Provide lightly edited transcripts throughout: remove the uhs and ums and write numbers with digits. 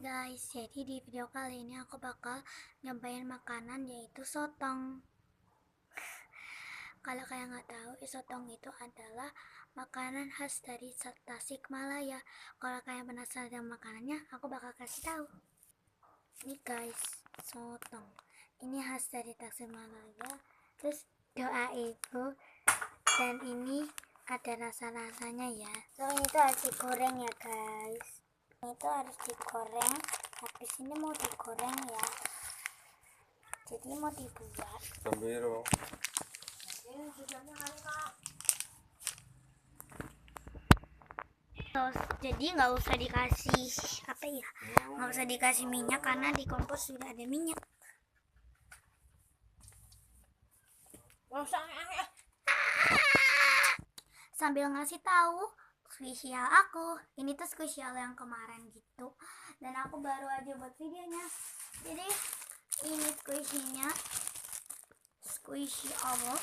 Guys, jadi di video kali ini aku bakal nyobain makanan yaitu sotong. Kalau kalian nggak tahu, sotong itu adalah makanan khas dari Tasikmalaya. Kalau kalian penasaran dengan makanannya, aku bakal kasih tahu. Ini guys, sotong. Ini khas dari Tasikmalaya. Terus doa ibu, dan ini ada rasa-rasanya ya. So ini tuh harus digoreng ya guys. Itu harus digoreng. Habis ini mau digoreng ya. Jadi mau dibuat. Sambiro. Jadi nggak usah dikasih apa ya? Nggak usah dikasih minyak karena di kompor sudah ada minyak. Sambil ngasih tahu spesial aku, ini tuh spesial yang kemarin gitu, dan aku baru aja buat videonya. Jadi ini squishy oval.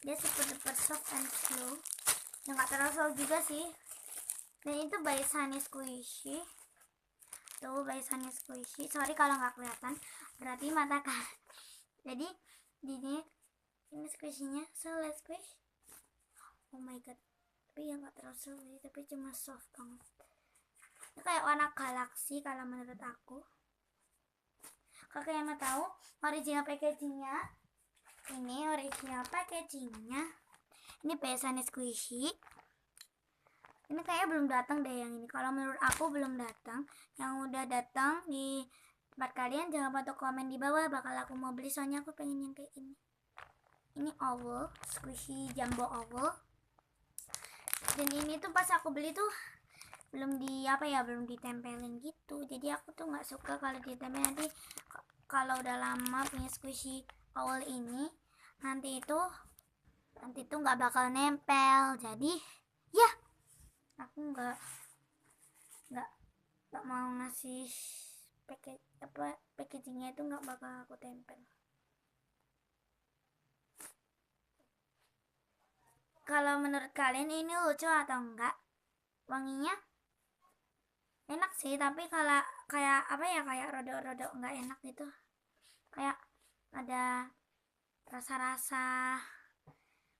Dia super soft and slow, ya nggak terlalu slow juga sih. Dan itu by Sunny Squishy. Tuh by Sunny Squishy. Sorry kalau nggak kelihatan, berarti mata kan. Jadi ini squishy-nya, so let's squish. Oh my god, tapi ya nggak terlalu slow, tapi cuma soft banget. Ini kayak warna galaksi kalau menurut aku. Kalau kalian mau tahu original packagingnya, ini biasanya squishy. Ini kayaknya belum datang deh yang ini. Kalau menurut aku belum datang. Yang udah datang di tempat kalian, jangan lupa untuk komen di bawah. Bakal aku mau beli, soalnya aku pengen yang kayak ini. Ini oval, squishy jumbo oval. Dan ini tuh pas aku beli tuh belum ditempelin gitu. Jadi aku tuh nggak suka kalau ditempel. Nanti kalau udah lama punya squishy oval ini, nanti itu nggak bakal nempel. Jadi ya aku nggak mau ngasih packagingnya itu nggak bakal aku tempel. Kalau menurut kalian ini lucu atau enggak? Wanginya enak sih, tapi kalau kayak rodok-rodok nggak enak gitu. Kayak ada rasa-rasa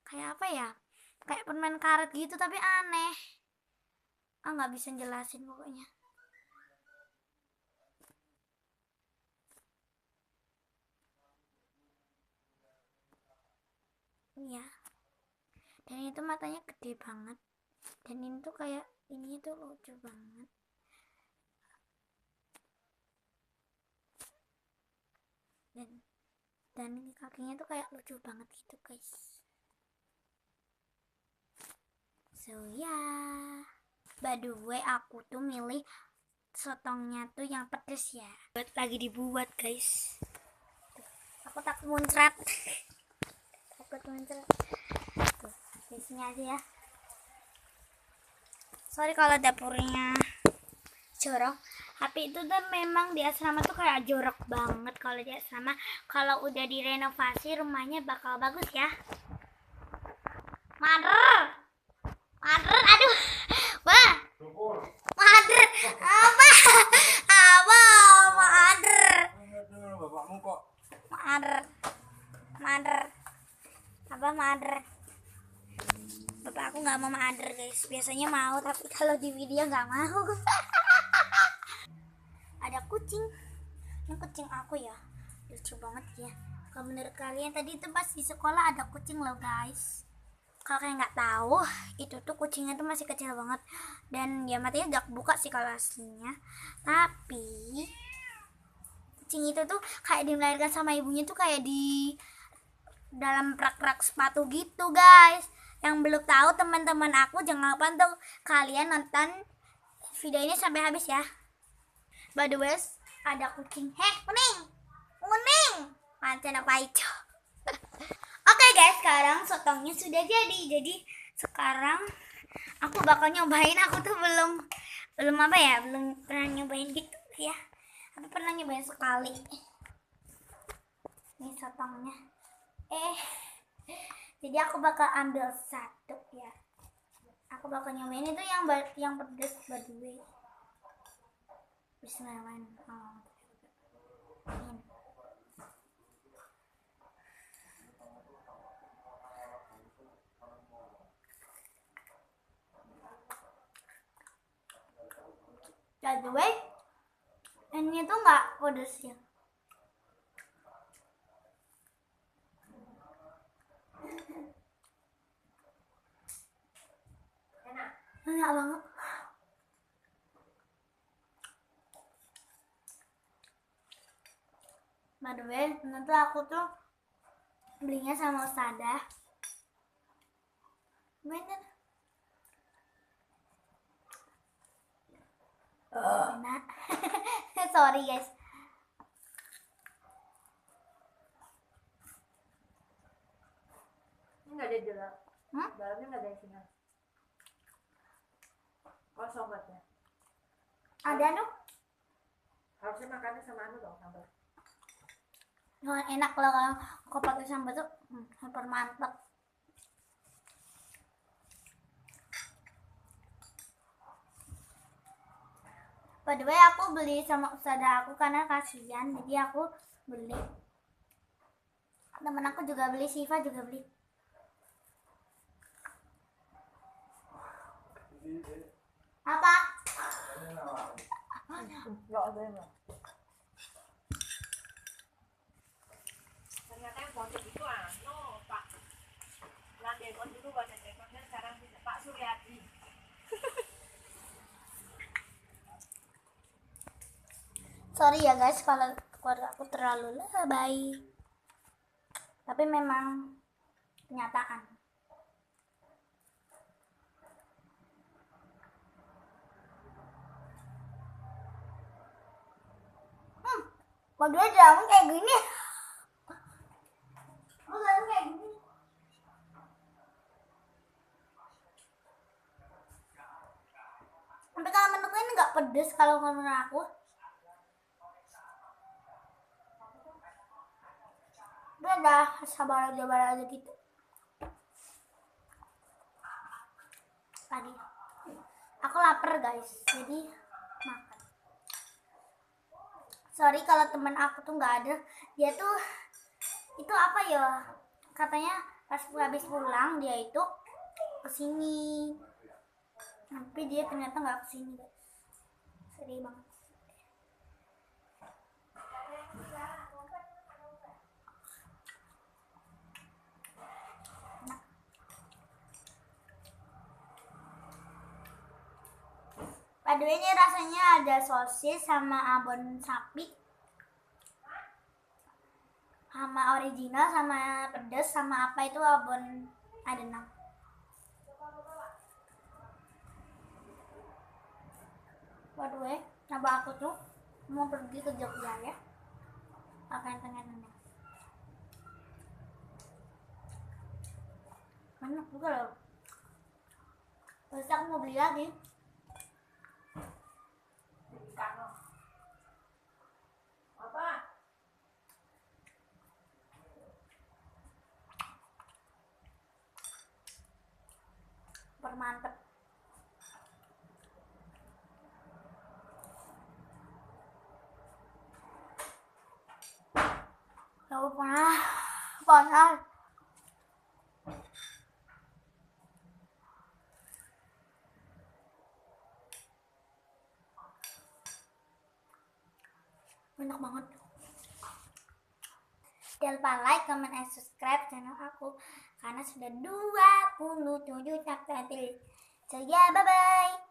kayak apa ya? Kayak permen karet gitu, tapi aneh. Nggak bisa jelasin pokoknya. Iya. Dan itu matanya gede banget. Dan ini tuh kayak ini tuh lucu banget. Dan ini kakinya tuh kayak lucu banget gitu guys. So yeah. By the way, aku tuh milih sotongnya tuh yang pedes ya. Lagi dibuat guys. Aku takut muncrat. Tuh, di sini aja ya. Sorry kalau dapurnya jorok. Tapi itu tuh memang di asrama tuh kayak jorok banget. Kalau di asrama, kalau udah direnovasi rumahnya bakal bagus ya. Mader, aduh, wah, mader, apa, mader, Bapakmu kok. mader, apa mader? Bapak aku nggak mau mader guys. Biasanya mau, tapi kalau di video nggak mau. Ada kucing. Ini kucing aku ya, lucu banget ya. Kalau menurut kalian, tadi itu pas di sekolah ada kucing loh guys. Kalau kalian nggak tahu, itu tuh kucingnya tuh masih kecil banget, dan ya matanya udah buka sih kalau aslinya. Tapi kucing itu tuh kayak dilahirkan sama ibunya tuh kayak di dalam rak-rak sepatu gitu guys. Yang belum tahu teman-teman aku, jangan lupa untuk kalian nonton video ini sampai habis ya. By the way, ada kucing. Kuning macan apa itu? Oke guys, sekarang sotongnya sudah jadi. Jadi sekarang aku bakal nyobain. Aku tuh belum pernah nyobain gitu ya. Aku pernah nyobain sekali. Ini sotongnya. Jadi aku bakal ambil satu ya. Aku bakal nyobain itu yang pedes by the way. Bismillahirrahmanirrahim. By the way, ini tuh nggak pedes ya. Enak banget. By the way, nanti aku tuh belinya sama Ustadzah. Bener. Enak. Sorry guys. Ini nggak ada jelas. Hmm? Dalamnya nggak ada isinya. Kosong katanya. Ada dong. Harusnya makannya sama anu dong, sambal. Wah, enak kalau aku pakai sambal tuh super mantap. By the way, aku beli sama Ustadzah aku karena kasihan, jadi aku beli. Temen aku juga beli, Siva juga beli. Apa? Nggak ada yang ternyata yang pojok itu anu Pak Landekon dulu baca tekonnya sekarang tidak Pak Suryadi. Sorry ya guys kalau keluarga aku terlalu lebay. Tapi memang kenyataan. Padahal jamu kayak gini. Jamu kayak gini. Tapi kalau menurutku ini nggak pedes kalau menurut aku. Udah sabar aja gitu. Tadi aku lapar guys, jadi makan. Sorry kalau teman aku tuh nggak ada. Dia tuh itu apa ya? Katanya pas habis pulang dia itu kesini. Tapi dia ternyata nggak kesini guys. Sedih banget. Padunya rasanya ada sosis sama abon sapi, sama original, sama pedas, sama apa itu abon ada 6. Waduh, nambah aku tuh mau pergi ke Jogja ya. Akan tengah-tengah. Enak juga loh. Terus aku mau beli lagi. Apa? Permantep. Tahu panas. Enak banget. Jangan lupa like, comment, and subscribe channel aku karena sudah 27 subscriber. So ya, bye bye.